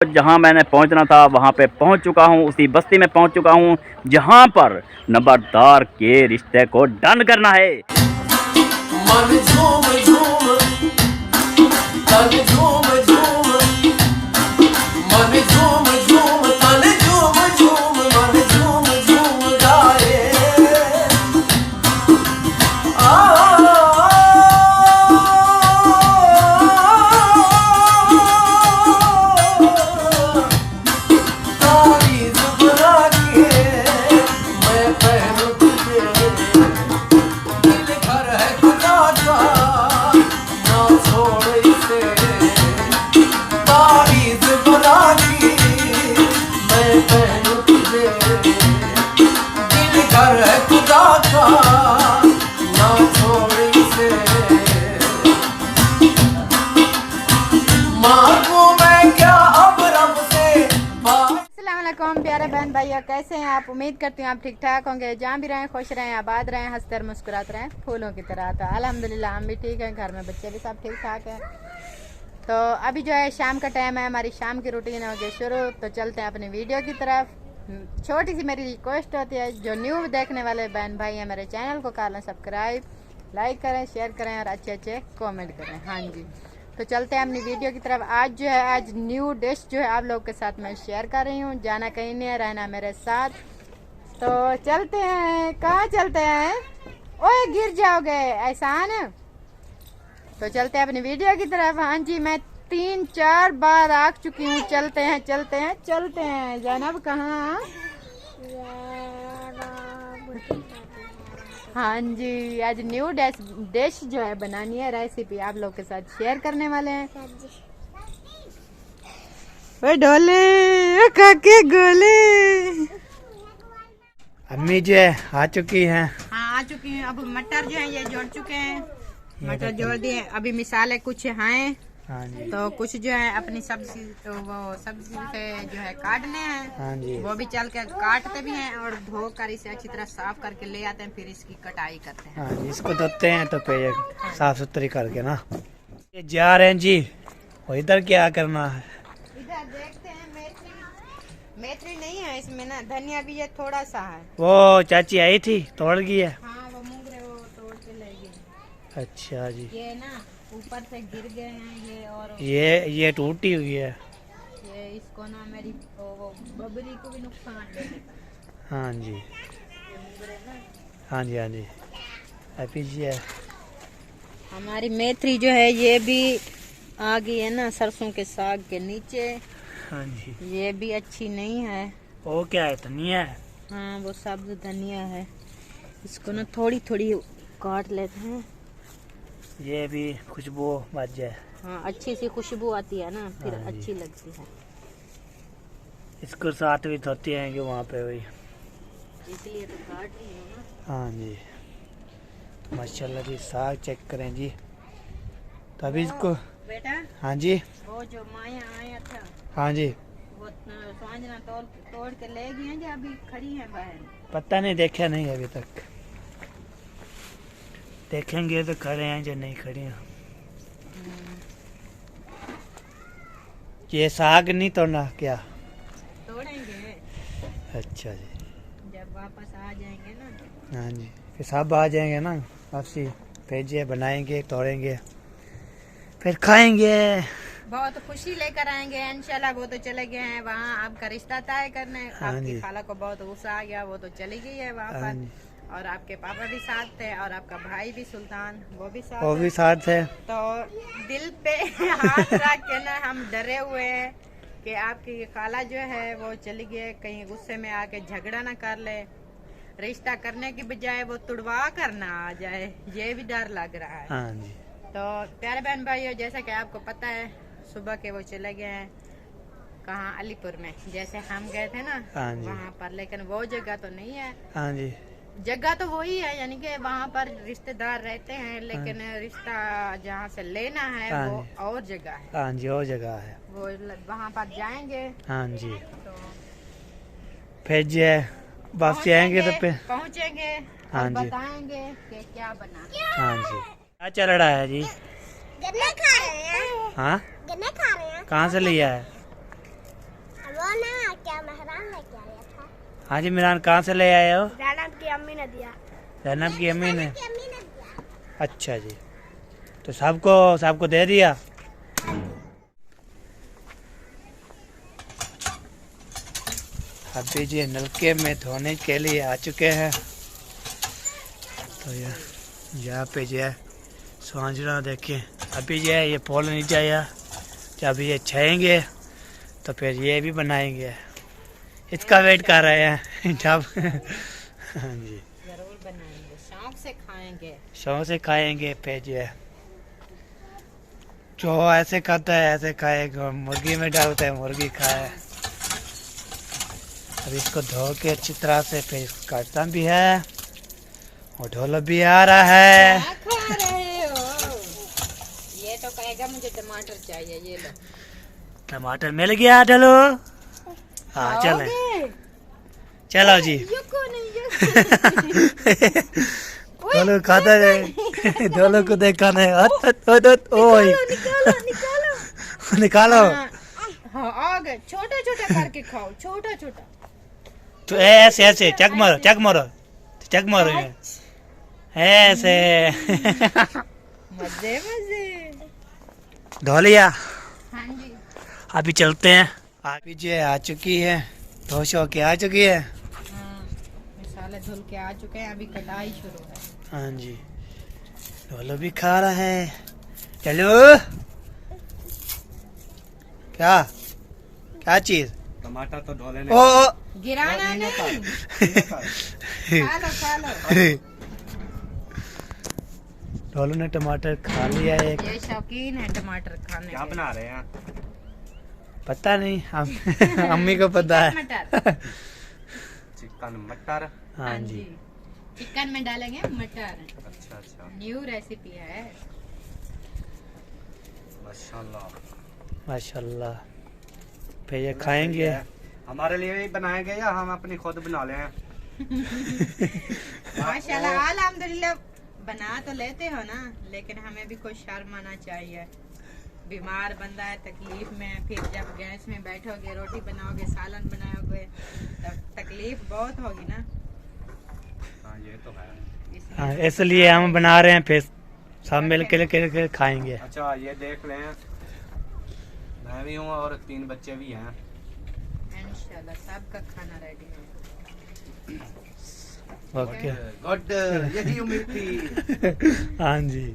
जहां मैंने पहुंचना था वहां पे पहुंच चुका हूं, उसी बस्ती में पहुंच चुका हूं जहां पर नंबरदार के रिश्ते को डन करना है। मन झूम झूम, तन झूम झूम, मन झूम झूम, तन झूम झूम, मन झूम झूम गाए। प्यारे बहन भाइयों, कैसे हैं आप? उम्मीद करती हूँ आप ठीक ठाक होंगे। जहाँ भी रहें खुश रहें, आबाद रहें, हंसते और मुस्कुराते रहें फूलों की तरह। तो अल्हम्दुलिल्लाह हम भी ठीक हैं, घर में बच्चे भी सब ठीक ठाक हैं। तो अभी जो है शाम का टाइम है, हमारी शाम की रूटीन हो गई शुरू। तो चलते हैं अपनी वीडियो की तरफ। छोटी सी मेरी रिक्वेस्ट होती है, जो न्यू देखने वाले बहन भाई हैं मेरे चैनल को कर लें सब्सक्राइब, लाइक करें, शेयर करें और अच्छे अच्छे कॉमेंट करें। हाँ जी, तो चलते हैं अपनी वीडियो की तरफ। आज जो है आज न्यू डिश जो है आप लोग के साथ मैं शेयर कर रही हूँ। जाना कहीं नहीं है, रहना मेरे साथ। तो चलते हैं। कहाँ चलते हैं? ओए गिर जाओगे, एहसान। तो चलते हैं अपनी वीडियो की तरफ। हाँ जी, मैं 3-4 बार आ चुकी हूँ। चलते हैं चलते हैं चलते हैं। जैनब कहाँ? हाँ जी, आज न्यू डिश जो है बनानी है, रेसिपी आप लोग के साथ शेयर करने वाले हैं। ओए डोले काके गोले। अम्मी जो है आ चुकी हैं। हाँ आ चुकी हैं। अब मटर जो है ये जोड़ चुके हैं, मटर जोड़ दिए। अभी मिसाले कुछ हैं। हाँ जी। तो कुछ जो है अपनी सब्जी, तो वो सब्जी से जो है काटने हैं। हाँ जी। वो भी चल के काटते भी हैं और धोकर इसे अच्छी तरह साफ करके ले आते हैं, फिर इसकी कटाई करते हैं। हाँ जी, इसको धोते हैं तो फिर साफ सुथरी करके ना ये जा रहे हैं जी। वो इधर क्या करना है? इधर देखते हैं। मेथी नहीं है इसमें ना, धनिया भी है थोड़ा सा है। वो चाची आई थी, तोड़ गई है। हाँ वो मूंगरे वो तोड़ के ले गई। अच्छा जी। ये ना ऊपर से गिर गए हैं ये, और ये टूटी हुई है। ये इसको ना मेरी वो बबरी को भी नुकसान दे देता। हाँ जी। हाँ जी हाँ जी। हैप्पी जी है। हमारी मेथी जो है ये भी आ गई है ना सरसों के साग के नीचे। हाँ जी। ये भी अच्छी नहीं है। वो क्या है? धनिया है। हाँ वो सब्ज धनिया है। इसको ना थोड़ी थोड़ी काट लेते हैं। ये भी खुशबू बच जाए। हाँ अच्छी सी खुशबू आती है ना, फिर हाँ अच्छी लगती है। इसको साथ भी धोती हैं कि वहाँ पे वही, इसलिए तो काट रही हूँ ना। हाँ जी। माशाल्लाह जी, साग चेक करें जी। तभी इसको बेटा, हाँ जी। वो जो माया आया था, हाँ जी। वो सांजना तोड़ के ले गई हैं, जो अभी खड़ी हैं बाहर। पता नहीं, देखा नहीं अभी तक। देखेंगे तो खड़े हैं, जो नहीं खड़े हैं। ये साग नहीं तोड़ना क्या? तोड़ेंगे अच्छा जी। जब वापस आ जाएंगे ना। हाँ जी, फिर सब आ जाएंगे ना वापसी, भेजिए, बनाएंगे, तोड़ेंगे, फिर खाएंगे। बहुत खुशी लेकर आएंगे इंशाल्लाह। वो तो चले गए हैं वहाँ आपका रिश्ता तय करने। हाँ आपकी जी। खाला को बहुत गुस्सा आ गया, वो तो चली गई है वहाँ हाँ जी। पर। और आपके पापा भी साथ थे और आपका भाई भी सुल्तान, वो भी साथ वो है। भी साथ है। तो दिल पे हाथ रख के ना हम डरे हुए हैं कि आपकी खाला जो है वो चली गई, कहीं गुस्से में आके झगड़ा ना कर ले, रिश्ता करने की बजाय वो तुड़वा कर ना आ जाए, ये भी डर लग रहा है। हाँ जी। तो प्यारे बहन भाइयों, जैसा कि आपको पता है सुबह के वो चले गए हैं कहाँ, अलीपुर में, जैसे हम गए थे ना हाँ जी। वहाँ पर, लेकिन वो जगह तो नहीं है। हाँ जी। जगह तो वही है, यानी कि वहाँ पर रिश्तेदार रहते हैं, लेकिन रिश्ता जहाँ से लेना है हाँ वो जी। और जगह है। हाँ जी, और जगह है। वो वहाँ पर जाएंगे हाँ जी। तो फिर जो है वापसी आएंगे तो फिर पहुँचेंगे हाँ और जी। बताएंगे कि क्या बना। हाँ जी। क्या चल रहा है जी? गन्ने खा रहे हैं। हाँ, गन्ने खा रहे हैं। कहाँ से लिया है? क्या मेहरान लेके आया था? हाँ जी मिरान, कहाँ से ले आए हो? जैनब की अम्मी ने दिया। जैनब की अम्मी ने। अम्मी ने दिया। अच्छा जी, तो सबको दे दिया। अभी जी नलके में धोने के लिए आ चुके हैं। तो यहाँ पे जो है समझ रहा देखिए, अभी जो है ये पोल नीचे आया, जब ये छाएंगे तो फिर ये भी बनाएंगे। इसका वेट कर रहे हैं जब हाँ जी, जरूर बनाएंगे, शौक से खाएंगे। शौक से खाएंगे। फिर जो है जो ऐसे खाता है ऐसे खाएगा, मुर्गी में डालता है मुर्गी खाए। अब इसको धो के अच्छी तरह से फिर इसको काटता भी है, और ढोल भी आ रहा है। क्या खा रहे हो? ये तो कहेगा मुझे टमाटर चाहिए, ये लो। टमाटर मिल गया, चलो हाँ चले, खाओगे? चलो जी। युको नहीं, ढोलो खाता है, ढोलो को देखा नहीं। ओए निकालो। निकालो। हाँ आ गए, छोटा छोटा करके खाओ, छोटा छोटा। तो ऐसे ऐसे चक मारो चक मारो ये ऐसे। मजे मजे। धो लिया, हाँ जी। अभी चलते हैं। अभी जो आ चुकी है, धोश होके आ चुकी है। हाँ, मसाले धुल के आ चुके हैं, अभी कटाई शुरू है। हाँ जी, ढोलो भी खा रहा है। चलो क्या क्या चीज? टमाटर तो ढोले ओ गिराना नहीं। खा लो। ढोलो ने टमाटर खा लिया एक। ये शौकीन है टमाटर खाने क्या के। बना रहे हैं? पता नहीं, हम अम्मी को पता है। मटर। चिकन मटर। हाँ जी, चिकन में डालेंगे मटर। अच्छा अच्छा, न्यू रेसिपी है। माशाल्लाह माशाल्लाह। फिर ये खाएंगे। हमारे लिए भी बनाए गए या हम अपनी खुद बना लें? माशाल्लाह अल्हम्दुलिल्लाह, बना तो लेते हो ना, लेकिन हमें भी कुछ शर्म आना चाहिए। बीमार बंदा है, तकलीफ में, फिर जब गैस में बैठोगे, रोटी बनाओगे, सालन बनाओगे, तब तकलीफ बहुत होगी ना। हाँ ये तो है। हाँ, इसलिए हम बना रहे हैं, फिर सब मिल के खाएंगे। अच्छा ये देख लें, मैं भी हूँ और 3 बच्चे भी हैं। इंशाल्लाह सबका खाना रेडी है। ओके, गुड, यही उम्मीद थी। हाँ जी।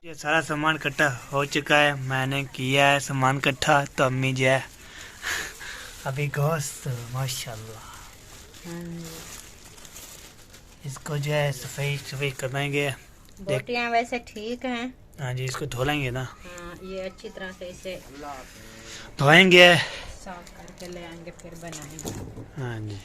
ये सारा सामान इकट्ठा हो चुका है, मैंने किया है सामान इकट्ठा। तो अम्मी जो है अभी गोश्त, माशाल्लाह, इसको जो है सफाई करवाएंगे। बोटियाँ वैसे ठीक हैं। हाँ जी, इसको धो लेंगे ना, हाँ, ये अच्छी तरह से इसे धोएंगे। साफ करके ले आएंगे, फिर बनाएंगे। हाँ जी,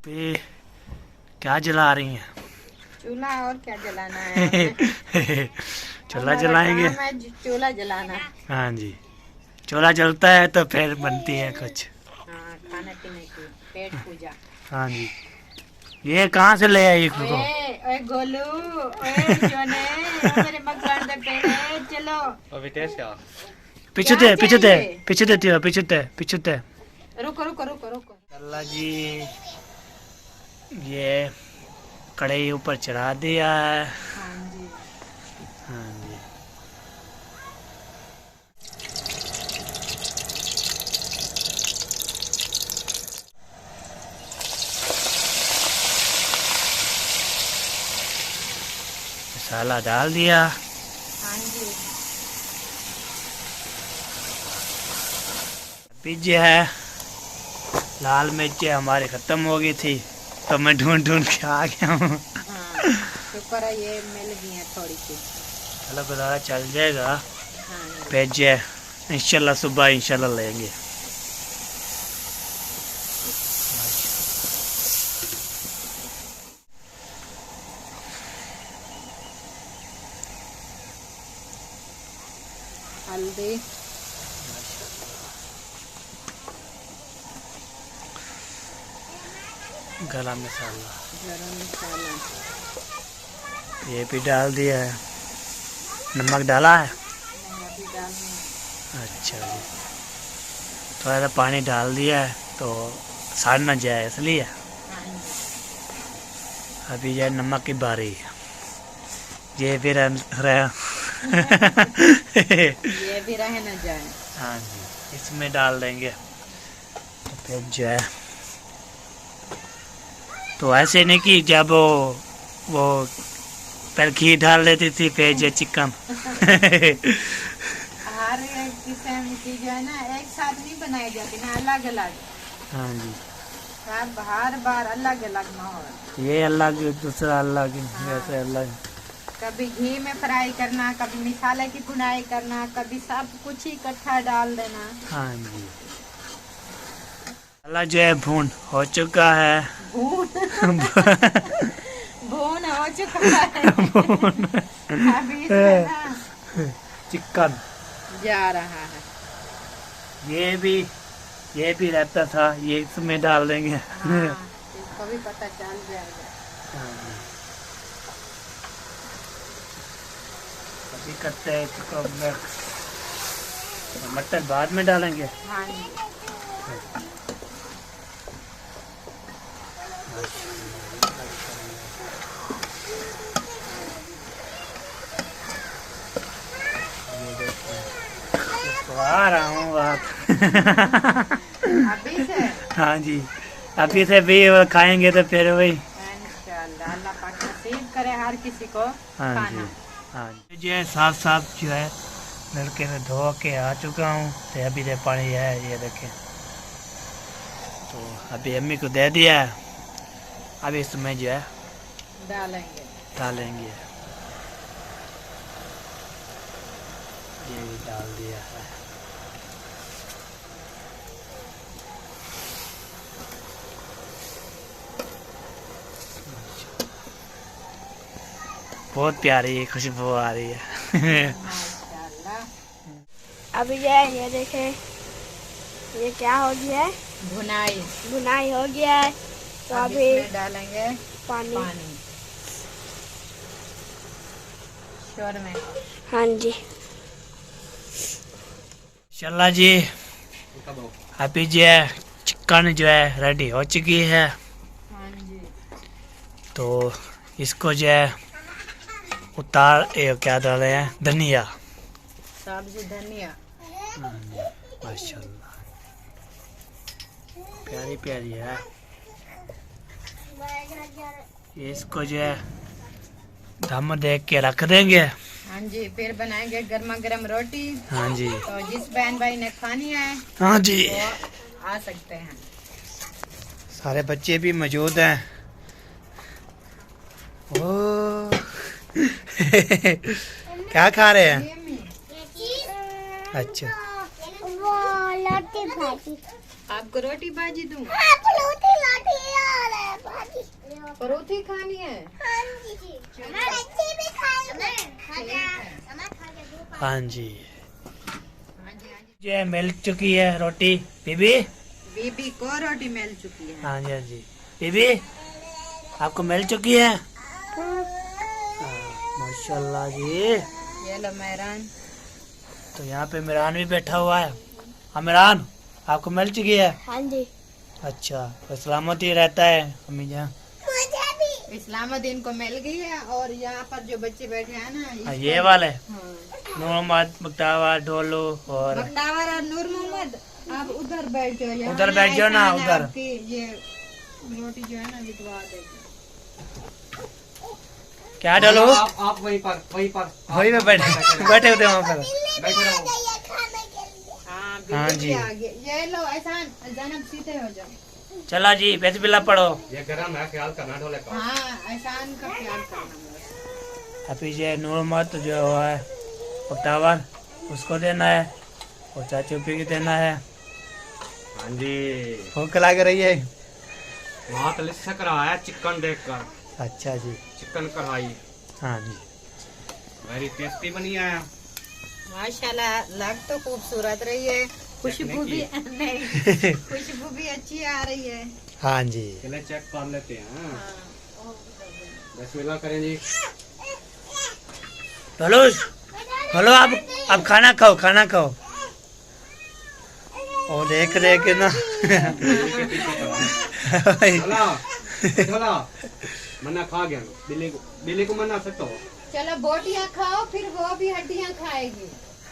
अभी क्या जला रही हैं? चूल्हा, और क्या जलाना है? चूल्हा जलाएंगे। काम है चूल्हा जलाना। हाँ जी, चूल्हा जलता है तो फिर बनती है कुछ। हाँ, खाने पीने की पेट पूजा। हाँ जी, ये कहाँ से ले आई इसको? ओए गोलू, ओए जोने, ओ मेरे मकान दे पेड़े, चलो। और विटेश क्या? पीछे थे। रुको। अल्लाह जी, ये कढ़ाई ऊपर चढ़ा दिया है। हाँ जी। हाँ जी, मसाला डाल दिया। हाँ जी। अभी जो है लाल मिर्चें हमारी ख़त्म हो गई थी तो मैं ढूंढ के आ गया हूँ। हाँ, शुक्र है ये मिल गई है थोड़ी सी। चलो गुजारा चल जाएगा। हाँ भेजे इंशाल्लाह सुबह इंशाल्लाह लेंगे। हल्दी, गरम मसाला गरम मसाला, ये भी डाल दिया है। नमक डाला है। अभी डालना है। अच्छा जी, थोड़ा सा पानी डाल दिया है तो सड़ ना जाए इसलिए। हाँ जी। अभी ये नमक की बारी है। ये भी रह ये भी रह न जाए। हाँ जी, इसमें डाल देंगे तो फिर जो है तो ऐसे नहीं कि जब वो पहले घी डाल देती थी फिर जो चिकन हर एक किस्म की जो है ना एक साथ नहीं बनाई जाती ना, अलग अलग। हाँ जी, सब हर बार अलग अलग माहौल। ये अलग दूसरा अलग वैसे अलग। कभी घी में फ्राई करना, कभी मसाले की भुनाई करना, कभी सब कुछ ही इकट्ठा डाल देना। हाँ जी, मसाला जो है भून हो चुका है। भून भून हो चुका है। अभी इसमें ना चिकन जा रहा है। ये भी रहता था, ये इसमें डाल देंगे। हाँ, इसको भी पता चल जाएगा। हाँ जी, अभी करते हैं इसको मिक्स। मटर बाद में डालेंगे। हाँ जी। तो आ रहा हूँ आप अभी से हाँ जी, अभी से भी वो खाएंगे तो फिर वही। इंशाअल्लाह अल्लाह पाक नसीब करे हर किसी को हाँ जी, खाना। हाँ जी, जो है साफ जो है नलके में धो के आ चुका हूँ। तो अभी तो पानी है, ये देखें। तो अभी अम्मी को दे दिया है, अभी इसमें जो है डालेंगे। डालेंगे। ये भी डाल दिया है। बहुत प्यारी खुशबू आ रही है। माशाअल्लाह। अभी ये देखें, ये क्या हो गया है? भुनाई। भुनाई हो गया है तो अब अभी इसमें डालेंगे पानी। पानी। शोर में। हाँ जी, चला जी, अभी जो है चिकन जो है रेडी हो चुकी है। हाँ जी। तो इसको जो है उतार क्या डाले हैं, धनिया। सब्जी धनिया। माशाल्लाह प्यारी प्यारी है। इसको जो है दम दे के रख देंगे। हाँ जी, फिर बनाएंगे गर्मा गर्म रोटी। हाँ जी, तो जिस बहन भाई ने खानी है हाँ जी, वो आ सकते हैं। सारे बच्चे भी मौजूद हैं। ओ क्या खा रहे हैं? अच्छा, वो रोटी भाजी। आपको रोटी भाजी दूं? रोटी यार भाजी। परोठी खानी है? हाँ जी, हाँ जी। जो है मिल चुकी है रोटी। बीबी, बीबी को रोटी मिल चुकी है। हाँ जी, हाँ जी, बीबी आपको मिल चुकी है। माशाल्लाह जी। ये लो मेहरान। तो यहाँ पे मिरान भी बैठा हुआ है। हाँ मिरान, आपको मिल चुकी है? हाँ जी, अच्छा, तो सलामत ही रहता है अम्मी जान। इस्लामुद्दीन को मिल गई है। और यहाँ पर जो बच्चे बैठे हैं ना, ये वाले हाँ। नूर मोहम्मद, मुक्तावा, डोलू और बंदावर और नूर मोहम्मद, आप उधर बैठ जाओ। यहाँ उधर बैठ जाओ ना, ऐसा है उधर। आपकी ये रोटी जो है ना बिकवा देगी। क्या डोलू? आप वहीं पर वही पे बैठे होते वहाँ पर। बैठे रहो। हाँ हाँ बिल्कुल जी। आगे। ये लो एहसान, जैनब सीधे हो जाओ। चला जी बिस्मिल्लाह पढ़ो। ये गरम है, ख्याल करना ढोले का। हाँ एहसान का ख्याल करना। अभी ये नूर मत जो है पकटावर उसको देना है और चाची उपी को देना है। हाँ जी, भूख लग रही है। वहाँ तो लिस्ट कराया चिकन देख कर। अच्छा जी। चिकन कढ़ाई हाँ जी। वेरी टेस्टी बनी है। माशाल्लाह लग तो खूबसूरत रही है, खुशबू भी नहीं खुशबू भी अच्छी आ रही है। हाँ जी। चले चेक कर लेते हैं। बिस्मिल्लाह करें जी। बोलो बोलो अब खाना खाओ, खाना खाओ। और देख देख ना ढोला ढोला मन्ना खा गया। बिल्ली को मना सकता हो। चलो बोटियाँ खाओ फिर वो भी हड्डियाँ खाएगी।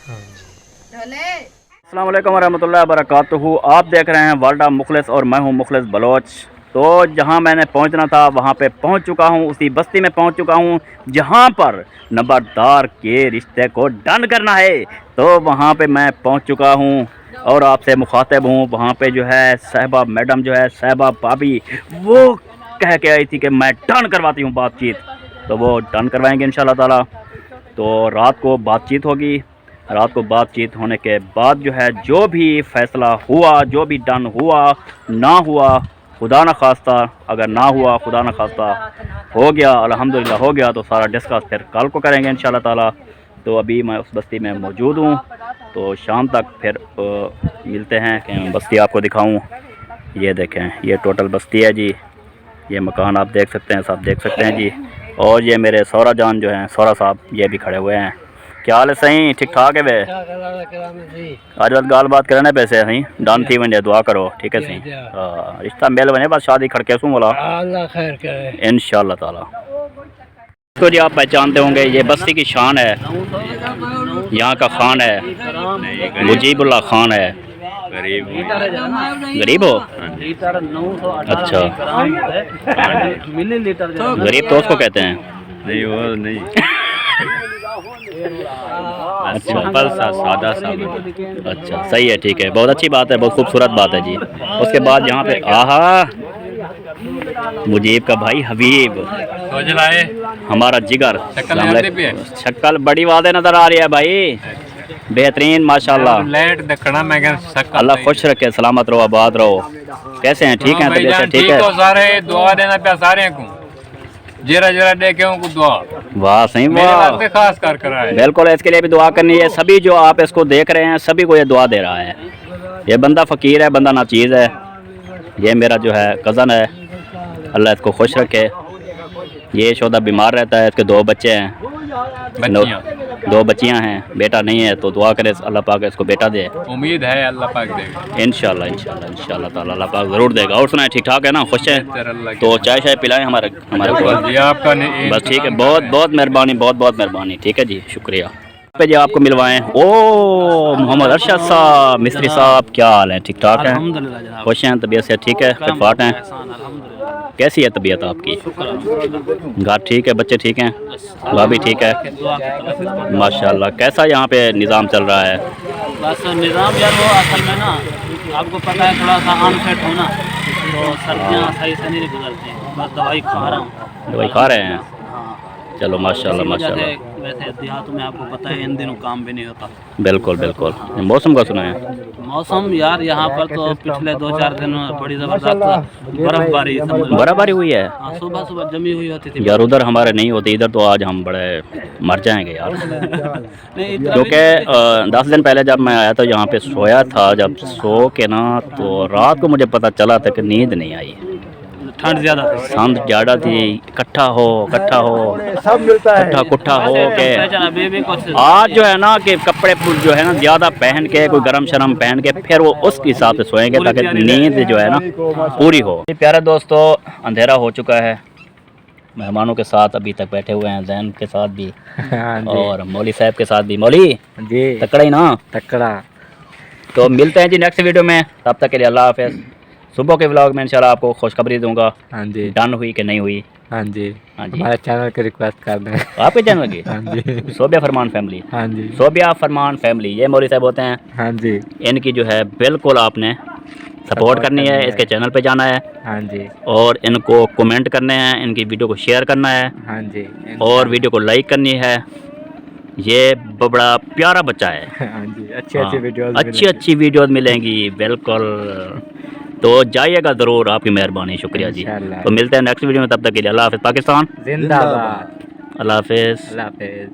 हाँ जी। ढोले अस्सलाम वालेकुम रहमतुल्लाहि व बरकातुहू। आप देख रहे हैं वर्ल्ड ऑफ मुखलिस और मैं हूं मुखलिस बलोच। तो जहां मैंने पहुंचना था वहां पे पहुंच चुका हूं, उसी बस्ती में पहुंच चुका हूं जहां पर नंबरदार के रिश्ते को डन करना है। तो वहां पे मैं पहुंच चुका हूं और आपसे मुखातिब हूं। वहां पे जो है साहिबा मैडम जो है साहिबा भाभी वो कह के आई थी कि मैं डन करवाती हूँ बातचीत, तो वो डन करवाएंगे इंशाल्लाह ताला। तो रात को बातचीत होगी। रात को बातचीत होने के बाद जो है जो भी फ़ैसला हुआ, जो भी डन हुआ ना हुआ खुदा न खास्ता, अगर ना हुआ खुदा न खास्ता हो गया अल्हम्दुलिल्लाह हो गया, तो सारा डिस्कस फिर कल को करेंगे इंशाल्लाह ताला। तो अभी मैं उस बस्ती में मौजूद हूँ, तो शाम तक फिर मिलते हैं कि बस्ती आपको दिखाऊँ। ये देखें, ये टोटल बस्ती है जी। ये मकान आप देख सकते हैं, सब देख सकते हैं जी। और ये मेरे सौरा जान जो हैं, सौरा साहब, ये भी खड़े हुए हैं। क्या हाल है? सही ठीक ठाक है वे? आज बात गाल बात करने पैसे सही डन थी वंजे दुआ करो, ठीक है सही। रिश्ता मेल बने बस शादी खड़के सूँ बोला अल्लाह खैर करे इंशाल्लाह ताला। तो जी आप पहचानते होंगे, ये बस्ती की शान है, यहाँ का खान है मुजीबुल्लाह खान है। गरीब हो? अच्छा, गरीब तो उसको कहते हैं। नहीं वो नहीं। अच्छा सादा सा। अच्छा सही है, ठीक है, बहुत अच्छी बात है, बहुत खूबसूरत बात है जी। उसके बाद यहाँ पे आहा मुजीब का भाई हबीब हमारा जिगर, शक्ल बड़ी वादे नजर आ रही है भाई, बेहतरीन माशाल्लाह। अल्लाह खुश रखे, सलामत रहो, आबाद रहो। कैसे हैं? ठीक हैं? तबीयत से ठीक है? सारे दुआ देना पे सारे को जरा जरा देखे उनको दुआ। वाह सही, वाह खास कर कराए। बिल्कुल, इसके लिए भी दुआ करनी है। सभी जो आप इसको देख रहे हैं सभी को ये दुआ दे रहा है। ये बंदा फ़कीर है, बंदा नाचीज़ है। ये मेरा जो है कज़न है, अल्लाह इसको खुश रखे। ये शोदा बीमार रहता है, इसके 2 बच्चे हैं, 2 बच्चियाँ हैं, बेटा नहीं है। तो दुआ करे अल्लाह पाक इसको बेटा दे। उम्मीद है अल्लाह पाक देगा इंशाल्लाह इंशाल्लाह इंशाल्लाह ताला अल्लाह पाक ज़रूर देगा। और सुनाए ठीक ठाक है ना? खुश है? तो चाय शाय पिलाएं हमारे को। जी आपका बस ठीक है, बहुत बहुत मेहरबानी, बहुत बहुत मेहरबानी। ठीक है जी, शुक्रिया। पे जी आपको मिलवाएं। ओ मोहम्मद अरशद साहब, मिस्त्री साहब, क्या हाल है? ठीक ठाक है? खुश हैं? तबीयत से ठीक है? फिटफाट हैं? कैसी है तबीयत आपकी? घर ठीक है? बच्चे ठीक हैं? भाभी ठीक है? माशाल्लाह। कैसा यहाँ पे निज़ाम चल रहा है? बस निज़ाम यार वो असल में ना आपको पता है थोड़ा सा अनफिट होना, तो सर्दियाँ सही से नहीं गुजरती। बस दवाई खा रहा हूँ। दवाई खा रहे हैं? हाँ, चलो माशाल्लाह माशाल्लाह। वैसे देहात में आपको पता है इन दिनों काम भी नहीं होता। बिल्कुल बिल्कुल। मौसम का सुना है? मौसम यार यहाँ पर तो पिछले 2-4 दिन बड़ी ज़बरदस्त बर्फबारी हुई है। हाँ, सुबह सुबह जमी हुई होती थी यार, उधर हमारे नहीं होती, इधर तो आज हम बड़े मर जाएंगे यार। नहीं, क्योंकि 10 दिन पहले जब मैं आया तो यहाँ पे सोया था, जब सो के ना तो रात को मुझे पता चला था कि नींद नहीं आई। ठंड ज़्यादा थी, ठंड ज़्यादा थी। इकट्ठा हो सब मिलता है, इकट्ठा कुट्ठा हो के अभी भी कुछ आज जो है ना कि कपड़े जो है ना ज़्यादा पहन के, कोई गरम शरम पहन के फिर वो उस हिसाब से सोएंगे ताकि नींद जो है ना पूरी हो। प्यारे दोस्तों, अंधेरा हो चुका है। मेहमानों के साथ अभी तक बैठे हुए हैं, जैन के साथ भी और मौली साहब के साथ भी। मौली जी तकड़ा ही ना? तकड़ा। तो मिलते हैं जी नेक्स्ट वीडियो में, तब तक के लिए अल्लाह हाफ़िज़। सुबह के व्लॉग में इंशाल्लाह आपको खुशखबरी दूंगा। हाँ जी। डन हुई कि नहीं हुई? हाँ जी। हाँ जी। हमारे चैनल की रिक्वेस्ट कर दें। आपके चैनल की? हाँ जी। सोबिया फरमान फैमिली। हाँ जी। सोबिया फरमान फैमिली, ये मौली साहब होते हैं। हाँ जी। इनकी जो है बिल्कुल आपने सपोर्ट करनी है, इसके चैनल पे जाना है। हाँ जी, और इनको कमेंट करने हैं, इनकी वीडियो को शेयर करना है हाँ जी, और वीडियो को लाइक करनी है। ये बड़ा प्यारा बच्चा है। हाँ जी, अच्छी वीडियोस अच्छी वीडियोस मिलेंगी बिल्कुल। तो जाइएगा ज़रूर, आपकी मेहरबानी, शुक्रिया जी। इंशाल्लाह। तो मिलते हैं नेक्स्ट वीडियो में, तब तक के लिए अल्लाह हाफ़िज़ पाकिस्तान, जिंदाबाद। अल्लाह हाफ़िज़। अल्लाह हाफिज।